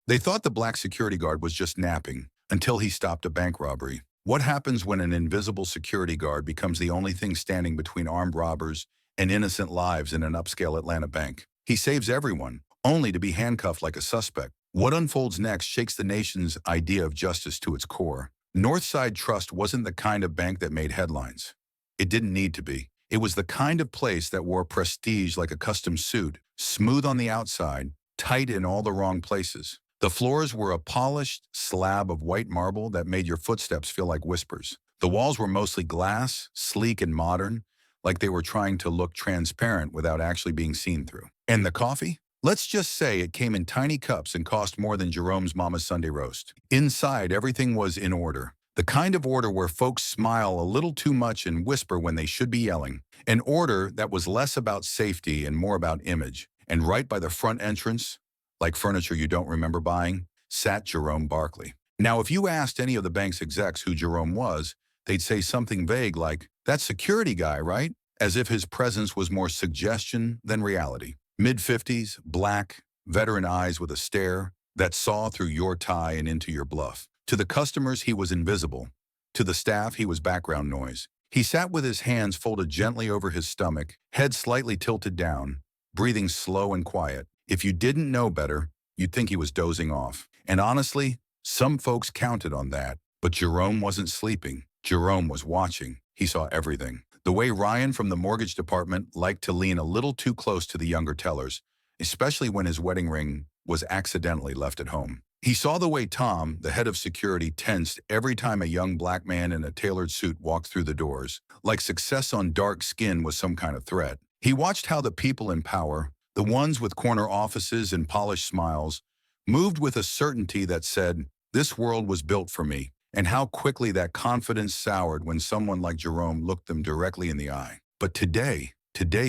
They thought the black security guard was just napping until he stopped a bank robbery. What happens when an invisible security guard becomes the only thing standing between armed robbers and innocent lives in an upscale Atlanta bank? He saves everyone, only to be handcuffed like a suspect. What unfolds next shakes the nation's idea of justice to its core. Northside Trust wasn't the kind of bank that made headlines. It didn't need to be. It was the kind of place that wore prestige like a custom suit, smooth on the outside, tight in all the wrong places. The floors were a polished slab of white marble that made your footsteps feel like whispers. The walls were mostly glass, sleek and modern, like they were trying to look transparent without actually being seen through. And the coffee? Let's just say it came in tiny cups and cost more than Jerome's mama's Sunday roast. Inside, everything was in order. The kind of order where folks smile a little too much and whisper when they should be yelling. An order that was less about safety and more about image. And right by the front entrance, like furniture you don't remember buying, sat Jerome Barkley. Now, if you asked any of the bank's execs who Jerome was, they'd say something vague like, "That security guy, right?" As if his presence was more suggestion than reality. Mid-50s, black, veteran eyes with a stare that saw through your tie and into your bluff. To the customers, he was invisible. To the staff, he was background noise. He sat with his hands folded gently over his stomach, head slightly tilted down, breathing slow and quiet. If you didn't know better, you'd think he was dozing off. And honestly, some folks counted on that. But Jerome wasn't sleeping. Jerome was watching. He saw everything. The way Ryan from the mortgage department liked to lean a little too close to the younger tellers, especially when his wedding ring was accidentally left at home. He saw the way Tom, the head of security, tensed every time a young black man in a tailored suit walked through the doors, like success on dark skin was some kind of threat. He watched how the people in power, the ones with corner offices and polished smiles, moved with a certainty that said, "This world was built for me," and how quickly that confidence soured when someone like Jerome looked them directly in the eye. But today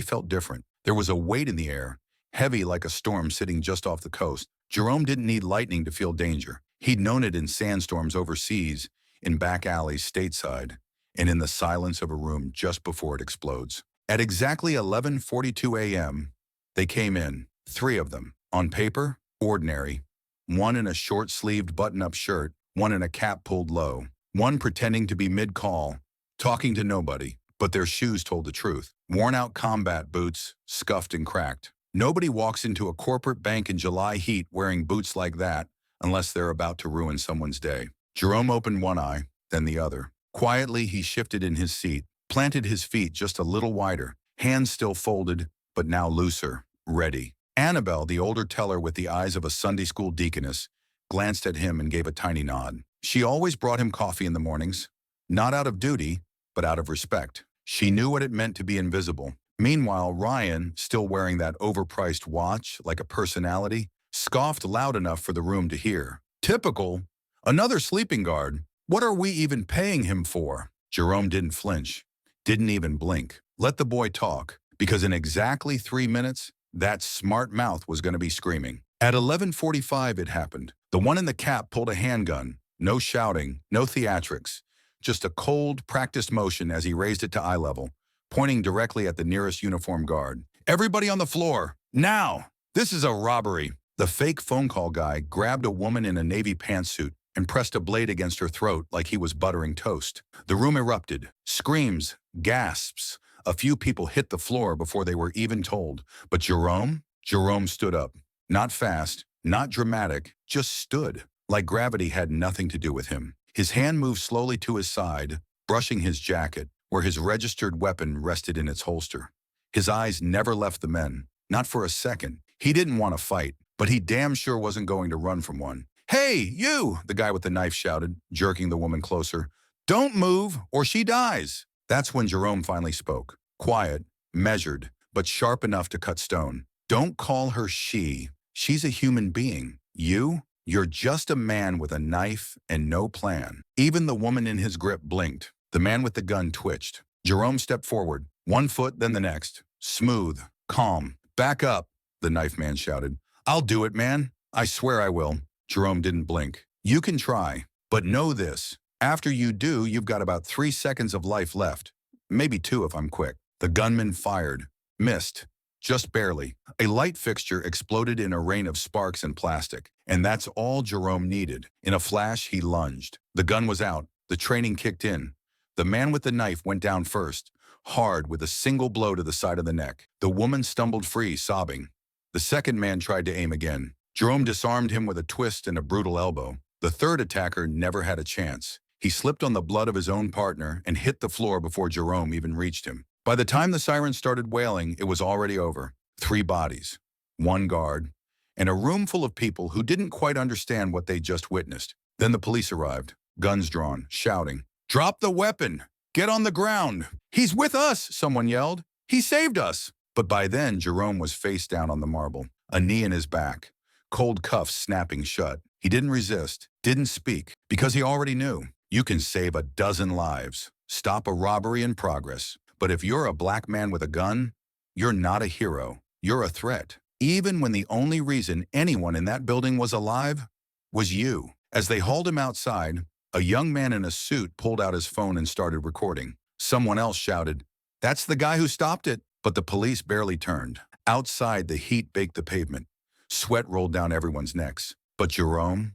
felt different. There was a weight in the air, heavy like a storm sitting just off the coast. Jerome didn't need lightning to feel danger. He'd known it in sandstorms overseas, in back alleys stateside, and in the silence of a room just before it explodes. At exactly 11:42 a.m., they came in, three of them. On paper, ordinary. One in a short-sleeved button-up shirt, one in a cap pulled low, one pretending to be mid-call, talking to nobody, but their shoes told the truth. Worn-out combat boots, scuffed and cracked. Nobody walks into a corporate bank in July heat wearing boots like that unless they're about to ruin someone's day. Jerome opened one eye, then the other. Quietly, he shifted in his seat, planted his feet just a little wider, hands still folded, but now looser, ready. Annabelle, the older teller with the eyes of a Sunday school deaconess, glanced at him and gave a tiny nod. She always brought him coffee in the mornings, not out of duty, but out of respect. She knew what it meant to be invisible. Meanwhile, Ryan, still wearing that overpriced watch like a personality, scoffed loud enough for the room to hear. "Typical. Another sleeping guard. What are we even paying him for?" Jerome didn't flinch, didn't even blink. Let the boy talk, because in exactly 3 minutes, that smart mouth was going to be screaming. At 11:45 it happened. The one in the cap pulled a handgun. No shouting, no theatrics. Just a cold, practiced motion as he raised it to eye level, pointing directly at the nearest uniformed guard. "Everybody on the floor, now! This is a robbery." The fake phone call guy grabbed a woman in a navy pantsuit and pressed a blade against her throat like he was buttering toast. The room erupted. Screams, gasps. A few people hit the floor before they were even told. But Jerome? Jerome stood up. Not fast, not dramatic, just stood. Like gravity had nothing to do with him. His hand moved slowly to his side, brushing his jacket, where his registered weapon rested in its holster. His eyes never left the men, not for a second. He didn't want to fight, but he damn sure wasn't going to run from one. "Hey, you!" the guy with the knife shouted, jerking the woman closer. "Don't move, or she dies." That's when Jerome finally spoke. Quiet, measured, but sharp enough to cut stone. "Don't call her she. She's a human being. You're just a man with a knife and no plan." Even the woman in his grip blinked. The man with the gun twitched. Jerome stepped forward, one foot then the next. Smooth, calm. "Back up," the knife man shouted. "I'll do it, man. I swear I will." Jerome didn't blink. "You can try, but know this. After you do, you've got about 3 seconds of life left. Maybe 2 if I'm quick." The gunman fired, missed, Just barely. A light fixture exploded in a rain of sparks and plastic, and that's all Jerome needed. In a flash, he lunged. The gun was out. The training kicked in. The man with the knife went down first, hard with a single blow to the side of the neck. The woman stumbled free, sobbing. The second man tried to aim again. Jerome disarmed him with a twist and a brutal elbow. The third attacker never had a chance. He slipped on the blood of his own partner and hit the floor before Jerome even reached him. By the time the siren started wailing, it was already over. 3 bodies, 1 guard, and a room full of people who didn't quite understand what they just witnessed. Then the police arrived, guns drawn, shouting, "Drop the weapon! Get on the ground! He's with us!" someone yelled. "He saved us!" But by then, Jerome was face down on the marble, a knee in his back, cold cuffs snapping shut. He didn't resist, didn't speak, because he already knew. You can save a dozen lives, stop a robbery in progress. But if you're a black man with a gun, you're not a hero. You're a threat. Even when the only reason anyone in that building was alive was you. As they hauled him outside, a young man in a suit pulled out his phone and started recording. Someone else shouted, "That's the guy who stopped it." But the police barely turned. Outside, the heat baked the pavement. Sweat rolled down everyone's necks. But Jerome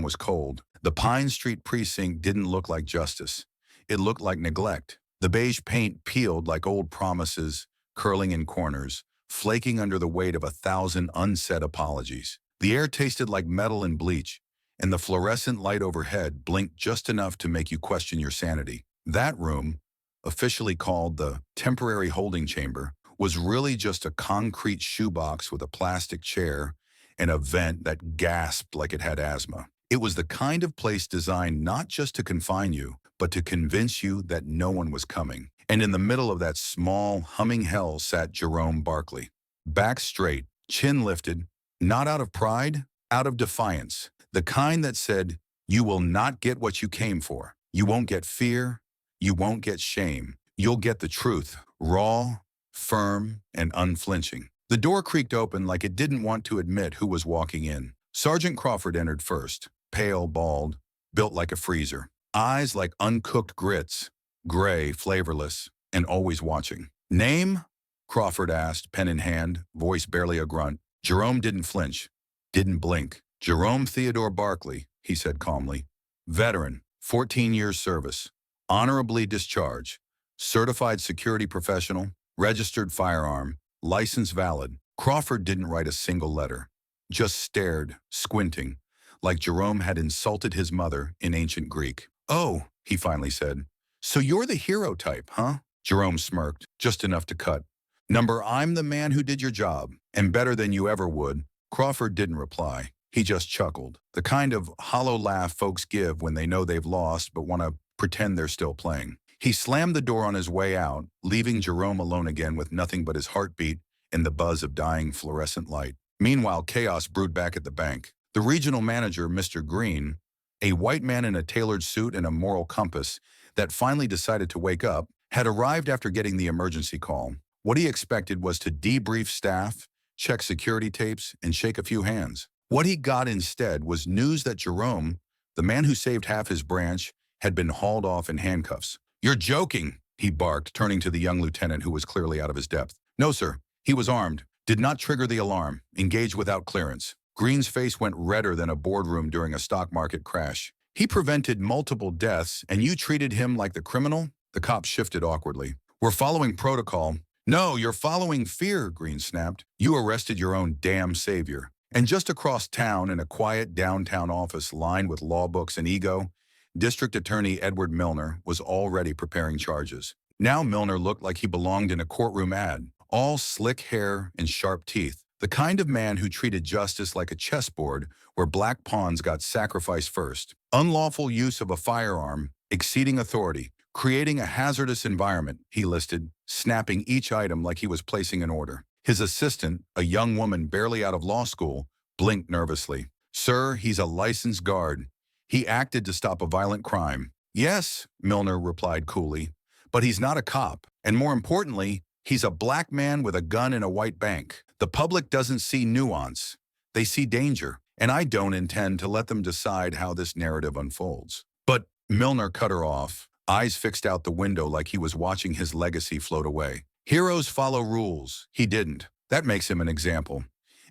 was cold. The Pine Street precinct didn't look like justice. It looked like neglect. The beige paint peeled like old promises, curling in corners, flaking under the weight of 1,000 unsaid apologies. The air tasted like metal and bleach, and the fluorescent light overhead blinked just enough to make you question your sanity. That room, officially called the temporary holding chamber, was really just a concrete shoebox with a plastic chair and a vent that gasped like it had asthma. It was the kind of place designed not just to confine you, but to convince you that no one was coming. And in the middle of that small, humming hell sat Jerome Barkley. Back straight, chin lifted, not out of pride, out of defiance. The kind that said, "You will not get what you came for. You won't get fear. You won't get shame. You'll get the truth, raw, firm, and unflinching." The door creaked open like it didn't want to admit who was walking in. Sergeant Crawford entered first, pale, bald, built like a freezer. Eyes like uncooked grits, gray, flavorless, and always watching. "Name?" Crawford asked, pen in hand, voice barely a grunt. Jerome didn't flinch, didn't blink. "Jerome Theodore Barkley," he said calmly. "Veteran, 14 years service, honorably discharged, certified security professional, registered firearm, license valid." Crawford didn't write a single letter, just stared, squinting, like Jerome had insulted his mother in ancient Greek. "Oh," he finally said, "so you're the hero type, huh?" Jerome smirked, just enough to cut. "Number, I'm the man who did your job, and better than you ever would." Crawford didn't reply. He just chuckled, the kind of hollow laugh folks give when they know they've lost but want to pretend they're still playing. He slammed the door on his way out, leaving Jerome alone again with nothing but his heartbeat and the buzz of dying fluorescent light. Meanwhile, chaos brewed back at the bank. The regional manager, Mr. Green, a white man in a tailored suit and a moral compass that finally decided to wake up, had arrived after getting the emergency call. What he expected was to debrief staff, check security tapes, and shake a few hands. What he got instead was news that Jerome, the man who saved half his branch, had been hauled off in handcuffs. "You're joking," he barked, turning to the young lieutenant who was clearly out of his depth. "No, sir. He was armed. Did not trigger the alarm. Engaged without clearance." Green's face went redder than a boardroom during a stock market crash. "He prevented multiple deaths, and you treated him like the criminal?" The cop shifted awkwardly. "We're following protocol." "No, you're following fear," Green snapped. "You arrested your own damn savior." And just across town, in a quiet downtown office lined with law books and ego, District Attorney Edward Milner was already preparing charges. Now Milner looked like he belonged in a courtroom ad, all slick hair and sharp teeth. The kind of man who treated justice like a chessboard where black pawns got sacrificed first. Unlawful use of a firearm, exceeding authority, creating a hazardous environment, he listed, snapping each item like he was placing an order. His assistant, a young woman barely out of law school, blinked nervously. "Sir, he's a licensed guard. He acted to stop a violent crime." "Yes," Milner replied coolly, "but he's not a cop. And more importantly, he's a black man with a gun in a white bank. The public doesn't see nuance. They see danger. And I don't intend to let them decide how this narrative unfolds." "But," Milner cut her off, eyes fixed out the window like he was watching his legacy float away. "Heroes follow rules." He didn't. That makes him an example.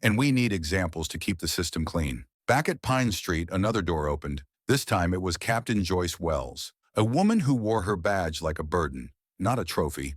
And we need examples to keep the system clean. Back at Pine Street, another door opened. This time it was Captain Joyce Wells, a woman who wore her badge like a burden, not a trophy.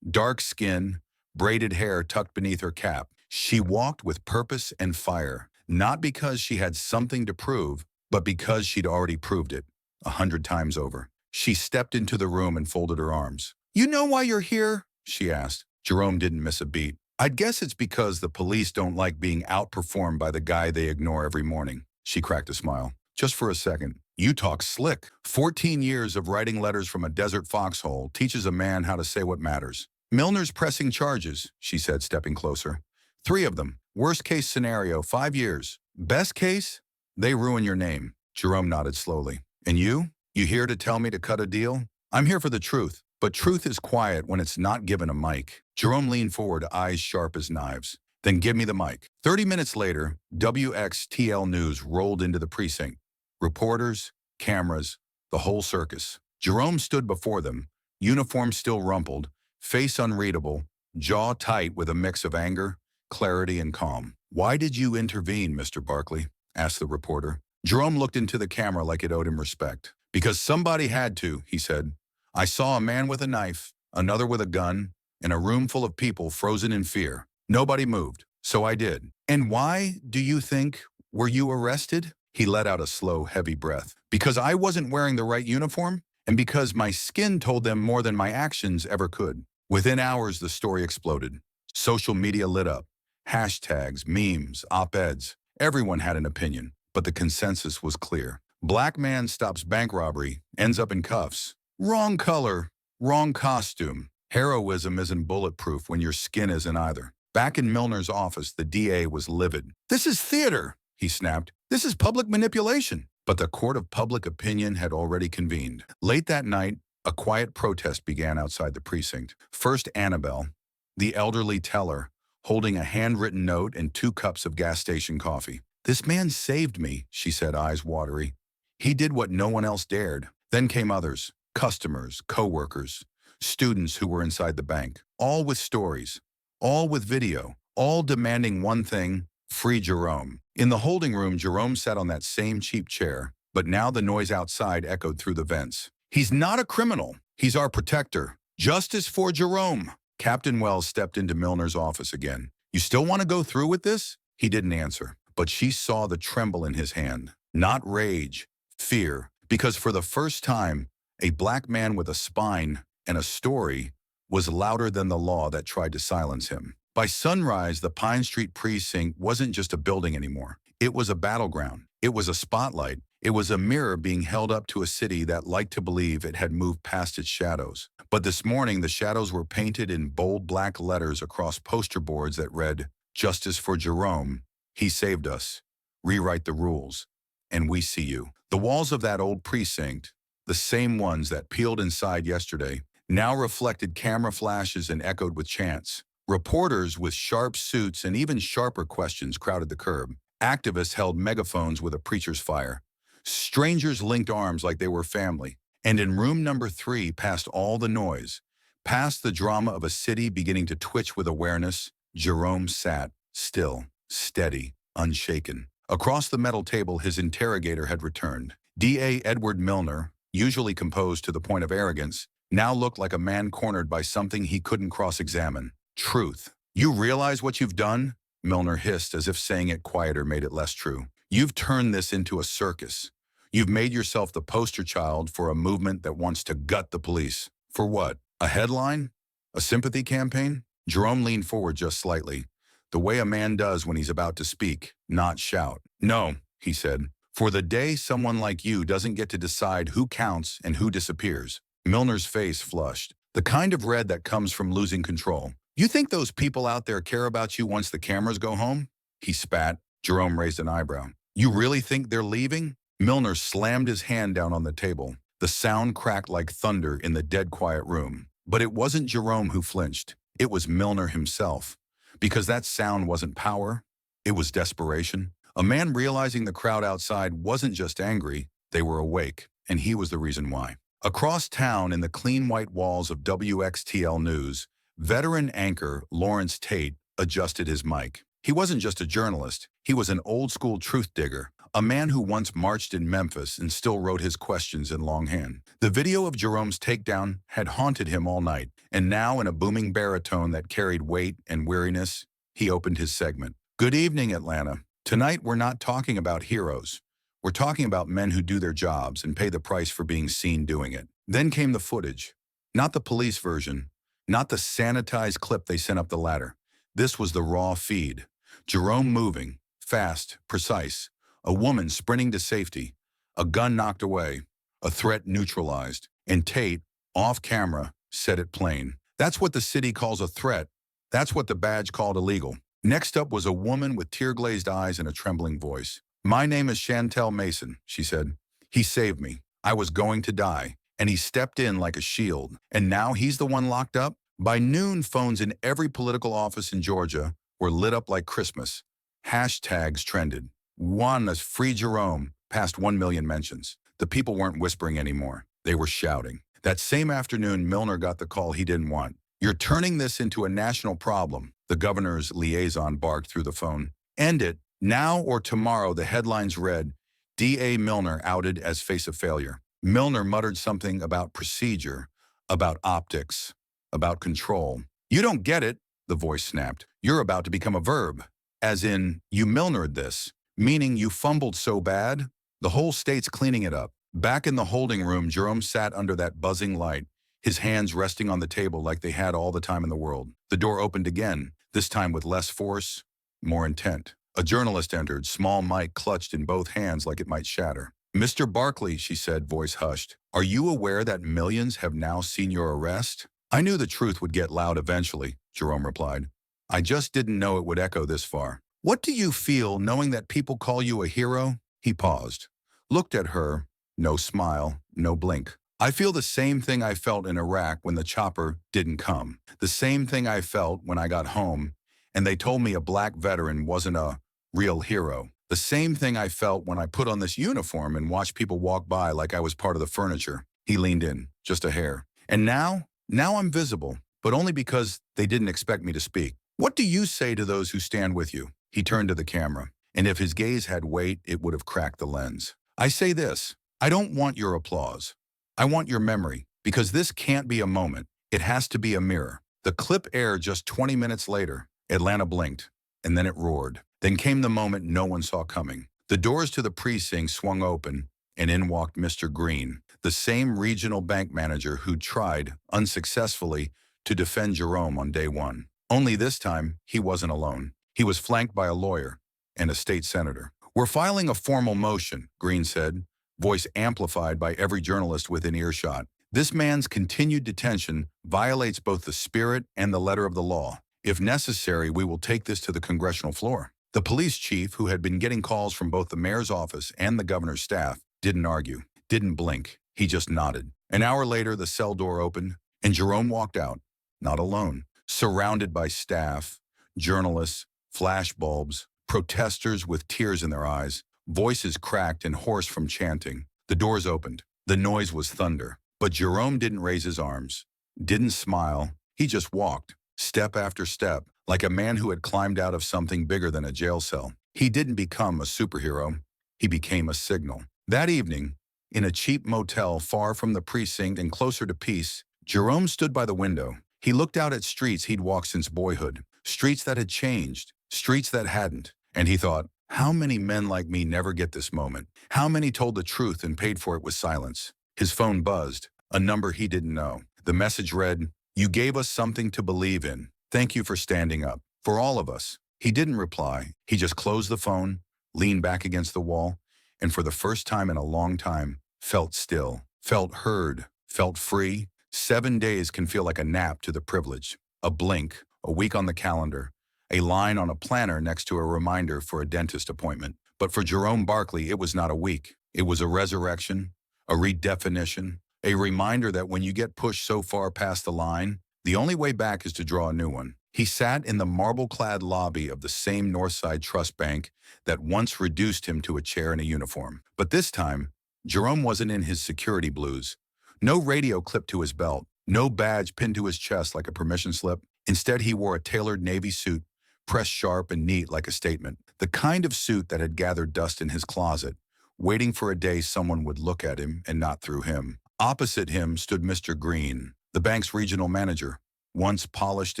Dark skin, braided hair tucked beneath her cap. She walked with purpose and fire, not because she had something to prove, but because she'd already proved it 100 times over. She stepped into the room and folded her arms. "You know why you're here?" she asked. Jerome didn't miss a beat. "I'd guess it's because the police don't like being outperformed by the guy they ignore every morning." She cracked a smile. "Just for a second. You talk slick. 14 years of writing letters from a desert foxhole teaches a man how to say what matters." "Milner's pressing charges," she said, stepping closer. "3 of them. Worst case scenario, 5 years. Best case, they ruin your name." Jerome nodded slowly. "And you? You here to tell me to cut a deal?" "I'm here for the truth, but truth is quiet when it's not given a mic." Jerome leaned forward, eyes sharp as knives. "Then give me the mic." 30 minutes later, WXTL News rolled into the precinct. Reporters, cameras, the whole circus. Jerome stood before them, uniform still rumpled, face unreadable, jaw tight with a mix of anger, clarity, and calm. "Why did you intervene, Mr. Barkley?" asked the reporter. Jerome looked into the camera like it owed him respect. "Because somebody had to," he said. "I saw a man with a knife, another with a gun, and a room full of people frozen in fear. Nobody moved, so I did." "And why, do you think, were you arrested?" He let out a slow, heavy breath. "Because I wasn't wearing the right uniform, and because my skin told them more than my actions ever could." Within hours, the story exploded. Social media lit up. Hashtags, memes, op-eds. Everyone had an opinion, but the consensus was clear. Black man stops bank robbery, ends up in cuffs. Wrong color, wrong costume. Heroism isn't bulletproof when your skin isn't either. Back in Milner's office, the DA was livid. "This is theater," he snapped. "This is public manipulation." But the court of public opinion had already convened. Late that night, a quiet protest began outside the precinct. First Annabelle, the elderly teller, holding a handwritten note and 2 cups of gas station coffee. "This man saved me," she said, eyes watery. "He did what no one else dared." Then came others, customers, co-workers, students who were inside the bank, all with stories, all with video, all demanding one thing: free Jerome. In the holding room, Jerome sat on that same cheap chair, but now the noise outside echoed through the vents. "He's not a criminal. He's our protector. Justice for Jerome." Captain Wells stepped into Milner's office again. "You still want to go through with this?" He didn't answer, but she saw the tremble in his hand. Not rage, fear, because for the first time, a black man with a spine and a story was louder than the law that tried to silence him. By sunrise, the Pine Street precinct wasn't just a building anymore. It was a battleground. It was a spotlight. It was a mirror being held up to a city that liked to believe it had moved past its shadows. But this morning, the shadows were painted in bold black letters across poster boards that read, "Justice for Jerome. He saved us. Rewrite the rules. And we see you." The walls of that old precinct, the same ones that peeled inside yesterday, now reflected camera flashes and echoed with chants. Reporters with sharp suits and even sharper questions crowded the curb. Activists held megaphones with a preacher's fire. Strangers linked arms like they were family. And in room number 3, past all the noise, past the drama of a city beginning to twitch with awareness, Jerome sat, still, steady, unshaken. Across the metal table, his interrogator had returned. DA Edward Milner, usually composed to the point of arrogance, now looked like a man cornered by something he couldn't cross-examine. "Truth. You realize what you've done?" Milner hissed, as if saying it quieter made it less true. "You've turned this into a circus. You've made yourself the poster child for a movement that wants to gut the police. For what? A headline? A sympathy campaign?" Jerome leaned forward just slightly, the way a man does when he's about to speak, not shout. "No," he said. "For the day someone like you doesn't get to decide who counts and who disappears." Milner's face flushed, the kind of red that comes from losing control. "You think those people out there care about you once the cameras go home?" He spat. Jerome raised an eyebrow. "You really think they're leaving?" Milner slammed his hand down on the table. The sound cracked like thunder in the dead quiet room. But it wasn't Jerome who flinched. It was Milner himself. Because that sound wasn't power. It was desperation. A man realizing the crowd outside wasn't just angry, they were awake, and he was the reason why. Across town, in the clean white walls of WXTL News, veteran anchor Lawrence Tate, adjusted his mic. He wasn't just a journalist. He was an old-school truth digger, a man who once marched in Memphis and still wrote his questions in longhand. The video of Jerome's takedown had haunted him all night, and now in a booming baritone that carried weight and weariness, he opened his segment. Good evening, Atlanta. Tonight we're not talking about heroes. We're talking about men who do their jobs and pay the price for being seen doing it. Then came the footage. Not the police version, not the sanitized clip they sent up the ladder. This was the raw feed. Jerome moving, fast, precise. A woman sprinting to safety. A gun knocked away. A threat neutralized. And Tate, off camera, said it plain. That's what the city calls a threat. That's what the badge called illegal. Next up was a woman with tear-glazed eyes and a trembling voice. My name is Chantel Mason, she said. He saved me. I was going to die. And he stepped in like a shield. And now he's the one locked up? By noon, phones in every political office in Georgia were lit up like Christmas. Hashtags trended. One as Free Jerome passed 1 million mentions. The people weren't whispering anymore. They were shouting. That same afternoon, Milner got the call he didn't want. You're turning this into a national problem, the governor's liaison barked through the phone. End it. Now or tomorrow, the headlines read, D.A. Milner outed as face of failure. Milner muttered something about procedure, about optics, about control. You don't get it, the voice snapped. You're about to become a verb. As in, you Milnered this, meaning you fumbled so bad, the whole state's cleaning it up. Back in the holding room, Jerome sat under that buzzing light, his hands resting on the table like they had all the time in the world. The door opened again, this time with less force, more intent. A journalist entered, small mic clutched in both hands like it might shatter. Mr. Barkley, she said, voice hushed. Are you aware that millions have now seen your arrest? I knew the truth would get loud eventually, Jerome replied. I just didn't know it would echo this far. What do you feel knowing that people call you a hero? He paused, looked at her, no smile, no blink. I feel the same thing I felt in Iraq when the chopper didn't come. The same thing I felt when I got home and they told me a black veteran wasn't a real hero. The same thing I felt when I put on this uniform and watched people walk by like I was part of the furniture. He leaned in, just a hair. And now I'm visible, but only because they didn't expect me to speak. What do you say to those who stand with you? He turned to the camera, and if his gaze had weight, it would have cracked the lens. I say this, I don't want your applause. I want your memory, because this can't be a moment. It has to be a mirror. The clip aired just 20 minutes later. Atlanta blinked, and then it roared. Then came the moment no one saw coming. The doors to the precinct swung open, and in walked Mr. Green, the same regional bank manager who'd tried, unsuccessfully, to defend Jerome on day one. Only this time, he wasn't alone. He was flanked by a lawyer and a state senator. We're filing a formal motion, Green said, voice amplified by every journalist within earshot. This man's continued detention violates both the spirit and the letter of the law. If necessary, we will take this to the congressional floor. The police chief, who had been getting calls from both the mayor's office and the governor's staff, didn't argue, didn't blink. He just nodded. An hour later, the cell door opened, and Jerome walked out, not alone, surrounded by staff, journalists, flashbulbs, protesters with tears in their eyes, voices cracked and hoarse from chanting. The doors opened. The noise was thunder. But Jerome didn't raise his arms, didn't smile. He just walked, step after step, like a man who had climbed out of something bigger than a jail cell. He didn't become a superhero. He became a signal. That evening, in a cheap motel far from the precinct and closer to peace, Jerome stood by the window. He looked out at streets he'd walked since boyhood, streets that had changed, streets that hadn't. And he thought, how many men like me never get this moment? How many told the truth and paid for it with silence? His phone buzzed, a number he didn't know. The message read, you gave us something to believe in. Thank you for standing up. For all of us. He didn't reply. He just closed the phone, leaned back against the wall, and for the first time in a long time, felt still, felt heard, felt free. 7 days can feel like a nap to the privileged. A blink, a week on the calendar, a line on a planner next to a reminder for a dentist appointment. But for Jerome Barkley, it was not a week. It was a resurrection, a redefinition, a reminder that when you get pushed so far past the line, the only way back is to draw a new one. He sat in the marble-clad lobby of the same Northside Trust Bank that once reduced him to a chair and a uniform. But this time, Jerome wasn't in his security blues. No radio clipped to his belt, no badge pinned to his chest like a permission slip. Instead, he wore a tailored navy suit, pressed sharp and neat like a statement. The kind of suit that had gathered dust in his closet, waiting for a day someone would look at him and not through him. Opposite him stood Mr. Green, the bank's regional manager, once polished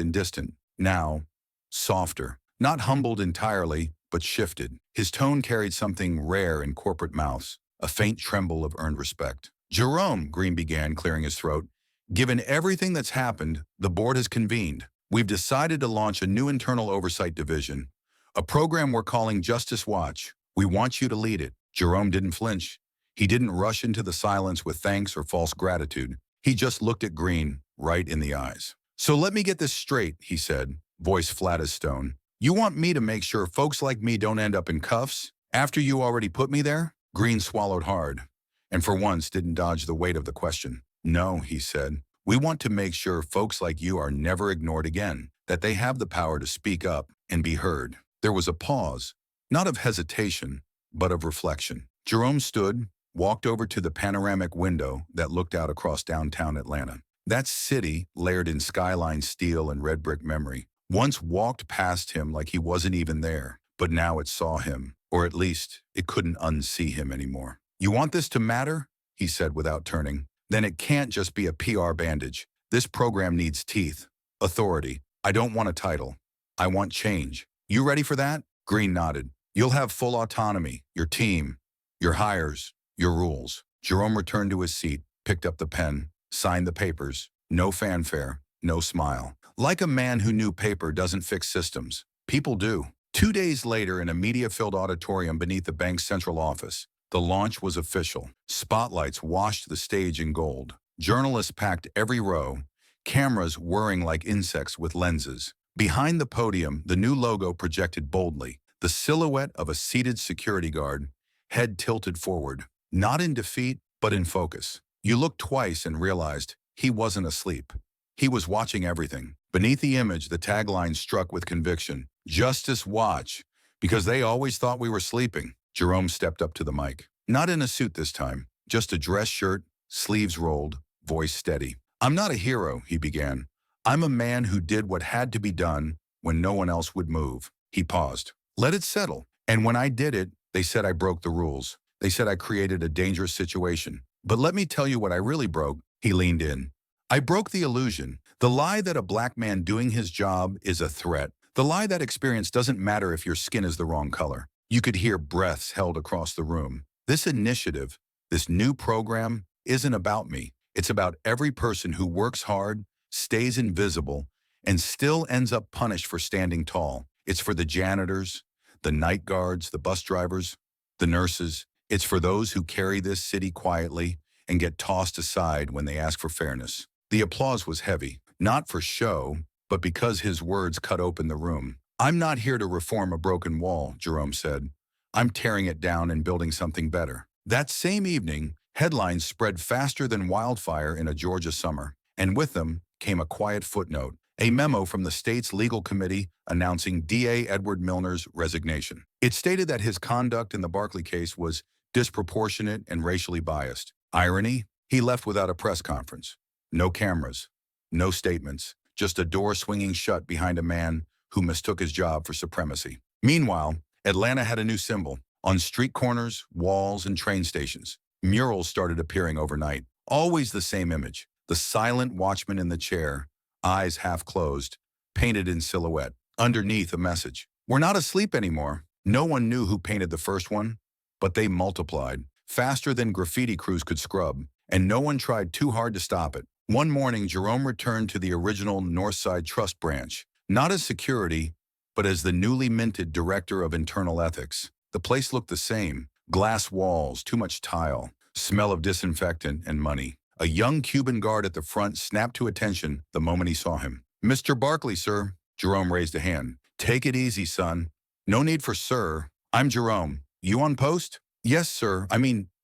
and distant, now softer. Not humbled entirely, but shifted. His tone carried something rare in corporate mouths, a faint tremble of earned respect. "Jerome," Green began, clearing his throat, "given everything that's happened, the board has convened. We've decided to launch a new internal oversight division, a program we're calling Justice Watch. We want you to lead it." Jerome didn't flinch. He didn't rush into the silence with thanks or false gratitude. He just looked at Green right in the eyes. "So let me get this straight," he said, voice flat as stone. "You want me to make sure folks like me don't end up in cuffs after you already put me there?" Green swallowed hard, and for once didn't dodge the weight of the question. "No," he said. "We want to make sure folks like you are never ignored again, that they have the power to speak up and be heard." There was a pause, not of hesitation, but of reflection. Jerome stood, walked over to the panoramic window that looked out across downtown Atlanta. That city, layered in skyline steel and red brick memory, once walked past him like he wasn't even there, but now it saw him, or at least it couldn't unsee him anymore. "You want this to matter?" he said without turning. "Then it can't just be a PR bandage. This program needs teeth, authority. I don't want a title. I want change. You ready for that?" Green nodded. "You'll have full autonomy, your team, your hires, your rules." Jerome returned to his seat, picked up the pen, signed the papers. No fanfare, no smile. Like a man who knew paper doesn't fix systems. People do. 2 days later, in a media-filled auditorium beneath the bank's central office, the launch was official. Spotlights washed the stage in gold. Journalists packed every row, cameras whirring like insects with lenses. Behind the podium, the new logo projected boldly, the silhouette of a seated security guard, head tilted forward, not in defeat, but in focus. You looked twice and realized he wasn't asleep. He was watching everything. Beneath the image, the tagline struck with conviction: "Justice Watch," because they always thought we were sleeping. Jerome stepped up to the mic. Not in a suit this time, just a dress shirt, sleeves rolled, voice steady. "I'm not a hero," he began. "I'm a man who did what had to be done when no one else would move." He paused. "Let it settle. And when I did it, they said I broke the rules. They said I created a dangerous situation. But let me tell you what I really broke." He leaned in. "I broke the illusion, the lie that a black man doing his job is a threat, the lie that experience doesn't matter if your skin is the wrong color." You could hear breaths held across the room. "This initiative, this new program, isn't about me. It's about every person who works hard, stays invisible, and still ends up punished for standing tall. It's for the janitors, the night guards, the bus drivers, the nurses. It's for those who carry this city quietly and get tossed aside when they ask for fairness." The applause was heavy, not for show, but because his words cut open the room. "I'm not here to reform a broken wall," Jerome said. "I'm tearing it down and building something better." That same evening, headlines spread faster than wildfire in a Georgia summer, and with them came a quiet footnote, a memo from the state's legal committee announcing DA Edward Milner's resignation. It stated that his conduct in the Barkley case was disproportionate and racially biased. Irony? He left without a press conference. No cameras, no statements, just a door swinging shut behind a man who mistook his job for supremacy. Meanwhile, Atlanta had a new symbol. On street corners, walls, and train stations, murals started appearing overnight. Always the same image: the silent watchman in the chair, eyes half closed, painted in silhouette. Underneath, a message: "We're not asleep anymore." No one knew who painted the first one, but they multiplied, faster than graffiti crews could scrub, and no one tried too hard to stop it. One morning, Jerome returned to the original Northside Trust branch, not as security, but as the newly minted director of internal ethics. The place looked the same: glass walls, too much tile, smell of disinfectant and money. A young Cuban guard at the front snapped to attention the moment he saw him. "Mr. Barkley, sir." Jerome raised a hand. "Take it easy, son. No need for sir. I'm Jerome. You on post?" "Yes, sir.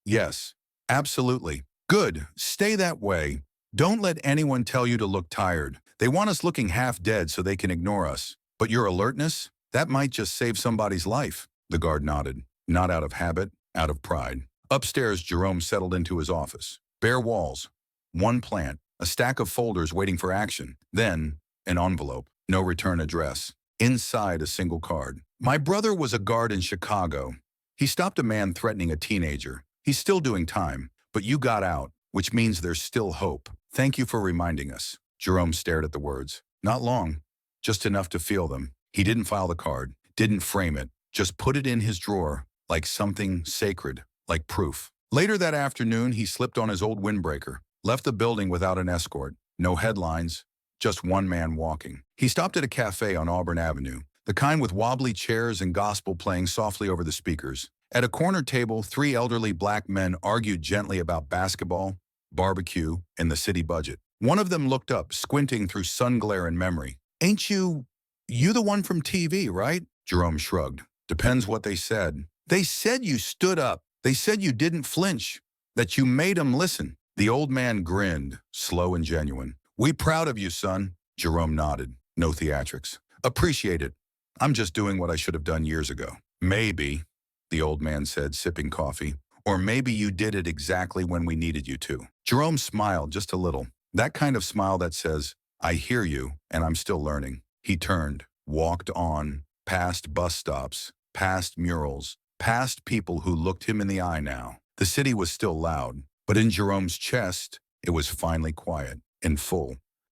Yes. Absolutely." "Good. Stay that way. Don't let anyone tell you to look tired. They want us looking half dead so they can ignore us. But your alertness, that might just save somebody's life." The guard nodded, not out of habit, out of pride. Upstairs, Jerome settled into his office. Bare walls, one plant, a stack of folders waiting for action, then an envelope, no return address. Inside a single card. My brother was a guard in Chicago. He stopped a man threatening a teenager. He's still doing time, but you got out, which means there's still hope. Thank you for reminding us. Jerome stared at the words. Not long, just enough to feel them. He didn't file the card, didn't frame it, just put it in his drawer like something sacred, like proof. Later that afternoon, he slipped on his old windbreaker, left the building without an escort. No headlines, just one man walking. He stopped at a cafe on Auburn Avenue, the kind with wobbly chairs and gospel playing softly over the speakers. At a corner table, three elderly black men argued gently about basketball, barbecue, and the city budget. One of them looked up, squinting through sun glare and memory. Ain't you the one from TV, right? Jerome shrugged. Depends what they said. They said you stood up. They said you didn't flinch, that you made 'em listen. The old man grinned, slow and genuine. We proud of you, son. Jerome nodded. No theatrics. Appreciate it. I'm just doing what I should have done years ago. Maybe, the old man said, sipping coffee. Or maybe you did it exactly when we needed you to. Jerome smiled just a little. That kind of smile that says, I hear you, and I'm still learning. He turned, walked on, past bus stops, past murals, past people who looked him in the eye now. The city was still loud, but in Jerome's chest, it was finally quiet and full.